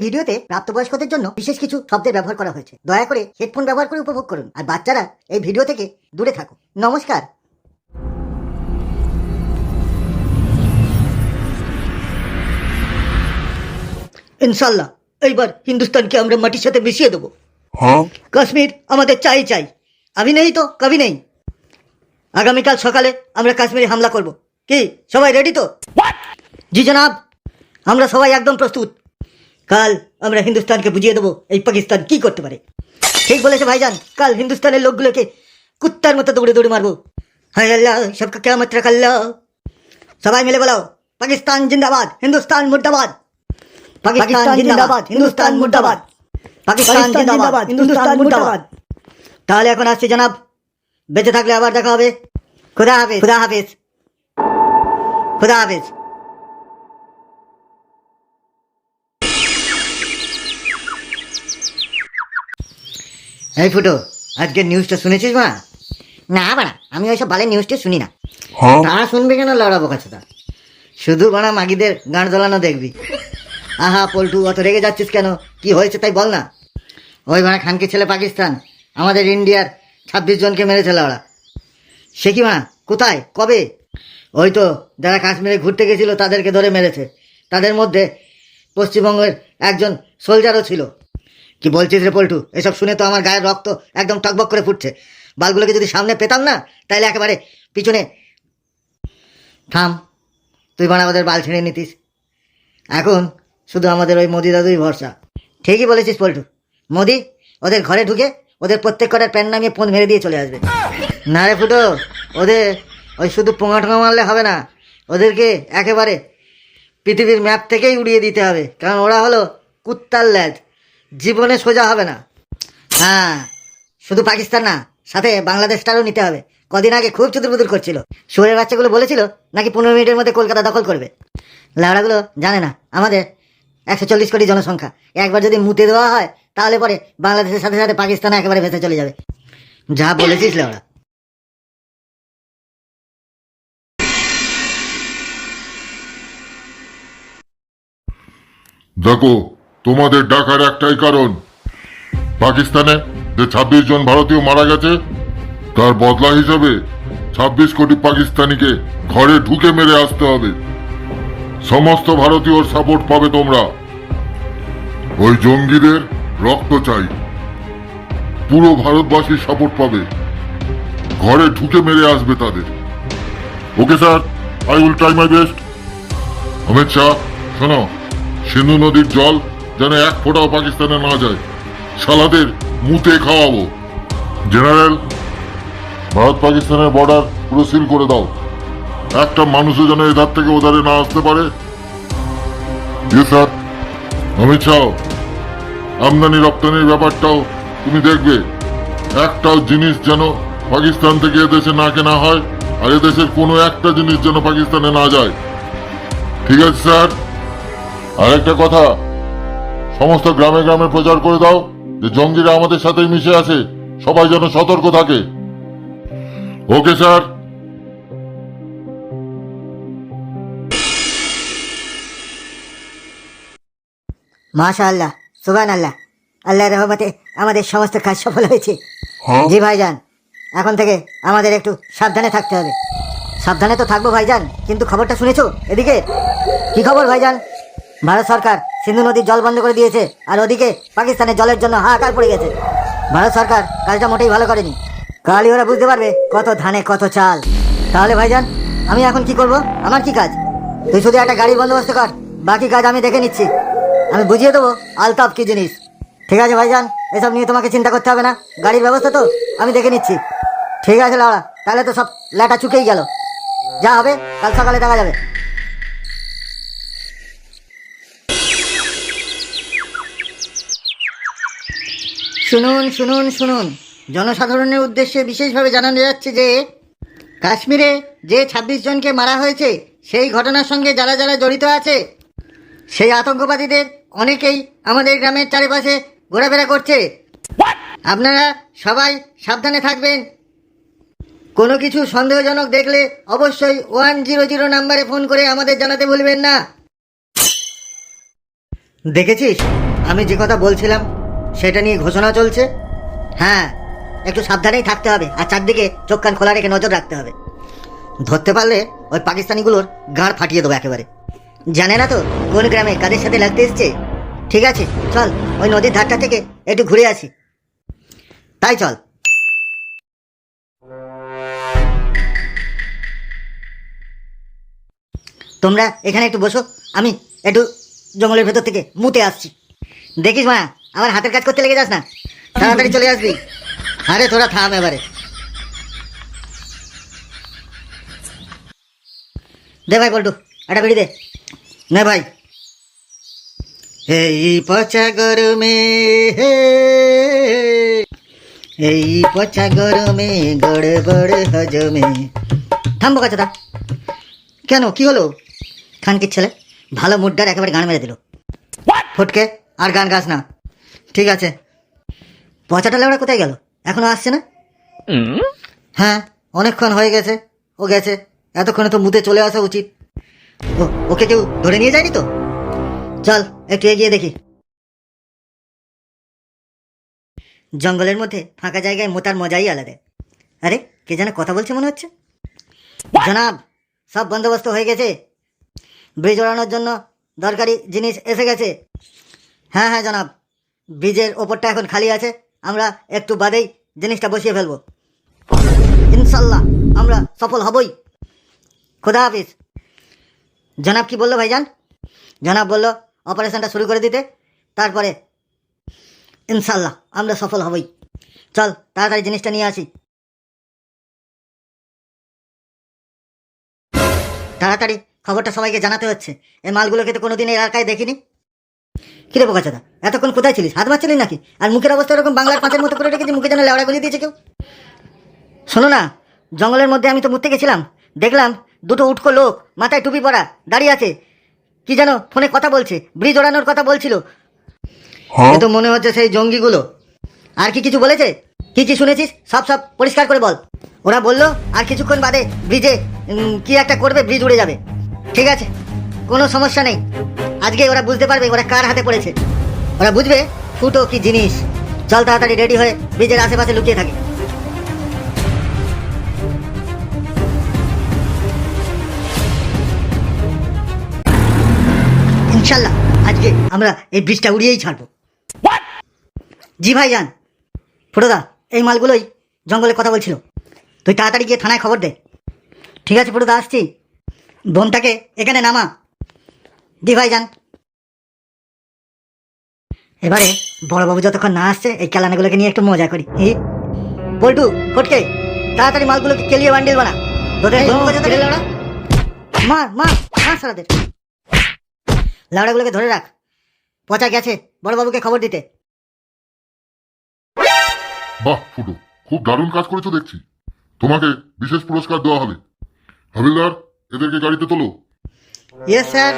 ভিডিওতে প্রাপ্তবয়স্কদের জন্য বিশেষ কিছু শব্দের ব্যবহার করা হয়েছে। দয়া করে হেডফোন ব্যবহার করে উপভোগ করুন, আর বাচ্চারা এই ভিডিও থেকে দূরে থাকুন। নমস্কার। ইনশাল্লাহ এইবার হিন্দুস্তানকে আমরা মাটির সাথে মিশিয়ে দেবো। কাশ্মীর আমাদের চাই চাই, আমি নেই তো কবি নেই। আগামীকাল সকালে আমরা কাশ্মীরে হামলা করব। কি সবাই রেডি তো? জি জনাব, আমরা সবাই একদম প্রস্তুত। কাল আমরা হিন্দুস্তানকে বুঝিয়ে দেবো এই পাকিস্তান কি করতে পারে। ঠিক বলেছে ভাইজান, কাল হিন্দুস্তানের লোকগুলোকে কুত্তার মতো দৌড়ে দৌড়ে মারবো। হায় আল্লাহ, সবকা কিয়ামত রাখ আল্লাহ। সবাই মিলে বলো, পাকিস্তান জিন্দাবাদ, হিন্দুস্তান মুর্দাবাদ। পাকিস্তান জিন্দাবাদ, হিন্দুস্তান মুর্দাবাদ। পাকিস্তান জিন্দাবাদ, হিন্দুস্তান মুর্দাবাদ। তাহলে এখন আসছি জনাব, বেঁচে থাকলে আবার দেখা হবে। খুদা হাফেজ, খুদা হাফেজ, খুদা হাফেজ। এই ফুটো, আজকের নিউজটা শুনেছিস মা? না বাড়া, আমি ওইসব বালের নিউজটা শুনি না। তা শুনবে কেন লড়াবো কাছেটা? শুধু বাড়া মাগিদের গাঁড় দোলানো দেখবি। আহা পল্টু, অত রেগে যাচ্ছিস কেন? কি হয়েছে তাই বল না। ওই বাড়া খানকি ছেলে পাকিস্তান আমাদের ইন্ডিয়ার 26 জনকে মেরেছিল ওরা। সে কি বাড়া? কোথায়, কবে? ওই তো যারা কাশ্মীরে ঘুরতে গেছিল তাদেরকে ধরে মেরেছে। তাদের মধ্যে পশ্চিমবঙ্গের একজন সোলজারও ছিল। কি বলছিস রে পল্টু? এসব শুনে তো আমার গায়ের রক্ত একদম টকবক করে ফুটছে। বালগুলোকে যদি সামনে পেতাম না, তাইলে একেবারে পিছনে। থাম, তুই বানা ওদের বাল ছিঁড়ে নিতিস। এখন শুধু আমাদের ওই মোদি দাদুই ভরসা। ঠিকই বলেছিস পল্টু, মোদি ওদের ঘরে ঢুকে ওদের প্রত্যেক কটার প্যান নামিয়ে ফোন মেরে দিয়ে চলে আসবে। না রে ফুটো, ওদের ওই শুধু পোঙা টোঙা মারলে হবে না, ওদেরকে একেবারে পৃথিবীর ম্যাপ থেকেই উড়িয়ে দিতে হবে। কারণ ওরা হলো কুত্তার ল্যাজ, জীবনে সোজা হবে না। হ্যাঁ, শুধু পাকিস্তান না, সাথে বাংলাদেশটারও নিতে হবে। কদিন আগে খুব চুদুরবুদুর করছিল। শুয়োরের বাচ্চাগুলো বলেছিল নাকি 15 মিনিটের মধ্যে কলকাতা দখল করবে। লাউড়াগুলো জানে না আমাদের 140 কোটি জনসংখ্যা একবার যদি মুতে দেওয়া হয়, তাহলে পরে বাংলাদেশের সাথে সাথে পাকিস্তান একেবারে ভেসে চলে যাবে। যা বলেছিস লাউড়া। দেখো, তোমাদের ডাকার একটাই কারণ, পাকিস্তানে যে 26 জন ভারতীয় মারা গেছে তার বদলা হিসাবে 26 কোটি পাকিস্তানিকে ঘরে ঢুকে মেরে আসতে হবে। সমস্ত ভারতীয়র সাপোর্ট পাবে তোমরা। ওই জঙ্গিদের রক্ত চাই, পুরো ভারতবাসীর সাপোর্ট পাবে। ঘরে ঢুকে মেরে আসবে তাদের। Okay sir, I will try my best. Amit Shah শোনো, সিন্ধু নদীর জল যেন এক ফোঁটাও পাকিস্তানে না যায়, শালাদের মুতে খাওয়াবো। জেনারেল, ভারত পাকিস্তানের বর্ডার পুরো সিল করে দাও। একটা মানুষও যেন এধার থেকে ওধারে না আসতে পারে। জি স্যার। অমিত শাহ, আমদানি রপ্তানির ব্যাপারটাও তুমি দেখবে। একটাও জিনিস যেন পাকিস্তান থেকে এদেশে না কেনা হয়, আর এদেশের কোনো একটা জিনিস যেন পাকিস্তানে না যায়। ঠিক আছে স্যার। আরেকটা কথা, সমস্ত গ্রামে গ্রামে প্রচার করে দাও যে জঙ্গিরা আমাদের সাথেই মিশে আছে, সবাই যেন সতর্ক থাকে। Okay sir. মাশাআল্লাহ, সুবহানাল্লাহ, আল্লাহর রহমতে আমাদের সমস্ত কাজ সফল হয়েছে। জি ভাইজান, এখন থেকে আমাদের একটু সাবধানে থাকতে হবে। সাবধানে তো থাকবো ভাইজান, কিন্তু খবরটা শুনেছো এদিকে? কি খবর ভাইজান? ভারত সরকার সিন্ধু নদীর জল বন্ধ করে দিয়েছে, আর ওদিকে পাকিস্তানের জলের জন্য হাহাকার পড়ে গেছে। ভারত সরকার কাজটা মোটেই ভালো করেনি। কালই ওরা বুঝতে পারবে কত ধানে কত চাল। তাহলে ভাইজান আমি এখন কি করব? আমার কি কাজ? তুই শুধু একটা গাড়ি বন্দোবস্ত কর, বাকি কাজ আমি দেখে নিচ্ছি। আমি বুঝিয়ে দেবো আলতাফ কি জিনিস। ঠিক আছে ভাইজান, এসব নিয়ে তোমাকে চিন্তা করতে হবে না। গাড়ির ব্যবস্থা তো আমি দেখে নিচ্ছি। ঠিক আছে লাউড়া, তাহলে তো সব ল্যাটা চুকেই গেল। যা হবে কাল সকালে দেখা যাবে। শুনুন শুনুন শুনুন, জনসাধারণের উদ্দেশ্যে বিশেষভাবে জানানো যাচ্ছে যে কাশ্মীরে যে 26 জনকে মারা হয়েছে, সেই ঘটনার সঙ্গে যারা যারা জড়িত আছে, সেই আতঙ্কবাদীদের অনেকেই আমাদের গ্রামের চারিপাশে ঘোরাফেরা করছে। আপনারা সবাই সাবধানে থাকবেন। কোনো কিছু সন্দেহজনক দেখলে অবশ্যই 100 নাম্বারে ফোন করে আমাদের জানাতে ভুলবেন না। দেখেছিস আমি যে কথা বলছিলাম সেটা নিয়ে ঘোষণা চলছে। হ্যাঁ, একটু সাবধানেই থাকতে হবে, আর চারদিকে চোখ কান খোলা রেখে নজর রাখতে হবে। ধরতে পারলে ওই পাকিস্তানিগুলোর গাঁড় ফাটিয়ে দেবো একেবারে। জানে না তো কোন গ্রামে কাদের সাথে লাগতে এসছে। ঠিক আছে, চল ওই নদীর ধারটা থেকে একটু ঘুরে আসি। তাই চল। তোমরা এখানে একটু বসো, আমি একটু জঙ্গলের ভেতর থেকে মুতে আসছি। দেখিস মা, আবার হাতের কাজ করতে লেগে যাস না, তাড়াতাড়ি চলে আসবি। আরে তোরা থাম এবারে। দে ভাই পল্টু, একটা বিড়ি দে। নে ভাই। এই পচা গরমে হে, এই পচা গরমে গড়বড় হজমে। থামবো কাছাটা। কেন, কি হলো? খানকির ছেলে ভালো মুডটার একেবারে গান মেরে দিল। ফটকে, আর গান গাস না, ঠিক আছে? পচাটা লেওড়া কোথায় গেল? এখনো আসছে না? হ্যাঁ, অনেকক্ষণ হয়ে গেছে ও গেছে। এতক্ষণে তো মুতে চলে আসা উচিত। ওকে কেউ ধরে নিয়ে যায়নি তো? চল একটু এগিয়ে দেখি। জঙ্গলের মধ্যে ফাঁকা জায়গায় মোতার মজাই আলাদা। আরে, কে যেন কথা বলছে মনে হচ্ছে। জনাব, সব বন্দোবস্ত হয়ে গেছে। ব্রিজ ওড়ানোর জন্য দরকারি জিনিস এসে গেছে। হ্যাঁ হ্যাঁ জনাব, ব্রিজের ওপরটা এখন খালি আছে, আমরা একটু বাদেই জিনিসটা বসিয়ে ফেলবো। ইনশাল্লাহ আমরা সফল হবই। খোদা হাফিজ। জনাব কি বললো ভাইজান? জনাব বলল অপারেশনটা শুরু করে দিতে, তারপরে ইনশাল্লাহ আমরা সফল হবই। চল তাড়াতাড়ি জিনিসটা নিয়ে আসি। তাড়াতাড়ি খবরটা সবাইকে জানাতে হচ্ছে। এই মালগুলোকে তো কোনোদিন এই এলাকায় দেখিনি। কিরে বোকাচাদা, এতক্ষণ কোথায় ছিলিস? হাত মারছিলি নাকি? আর মুখের অবস্থা এরকম বাংলার পাঁচের মতো করে রেখেছি, মুখে যেন লেওড়া গলিয়ে দিয়েছে কেউ। শোনো না, জঙ্গলের মধ্যে আমি তো মুততে গেছিলাম, দেখলাম দুটো উটকো লোক মাথায় টুপি পরা দাঁড়িয়ে আছে, কি যেন ফোনে কথা বলছে, ব্রিজ ওড়ানোর কথা বলছিল। এ তো মনে হচ্ছে সেই জঙ্গিগুলো। আর কি কিছু বলেছে? কি কি শুনেছিস সব সব পরিষ্কার করে বল। ওরা বললো আর কিছুক্ষণ বাদে ব্রিজে কি একটা করবে, ব্রিজ উড়ে যাবে। ঠিক আছে, কোনো সমস্যা নেই। আজকে ওরা বুঝতে পারবে ওরা কার হাতে পড়েছে। ওরা বুঝবে ফুটো কি জিনিস। চল তাড়াতাড়ি রেডি হয়ে ব্রিজের আশেপাশে লুকিয়ে থাকি। ইনশাল্লাহ আজকে আমরা এই ব্রিজটা উড়িয়েই ছাড়বো। জি ভাই যান। ফুটোদা, এই মালগুলোই জঙ্গলে কথা বলছিল, তুই তাড়াতাড়ি গিয়ে থানায় খবর দে। ঠিক আছে ফুটোদা, আসছি। বোমটাকে এখানে নামা। জি ভাই যান। এবারে বড়বাবু যতক্ষণ না আসছে এই কেলানাগুলোকে নিয়ে একটু মজা করি। পল্টু, ফটকে, তাড়াতাড়ি মালগুলোকে কেলিয়ে বান্ডিল বানা। তোদের মার মার মার সারাদের। লাউড়াগুলোকে ধরে রাখ। পচা গেছে বড়বাবুকে খবর দিতে। বাহ ফুটু, খুব দারুণ কাজ করেছো দেখছি। তোমাকে বিশেষ পুরস্কার দেওয়া হবে। হাবিলদার, এদেরকে গাড়িতে তোলো। Yes sir.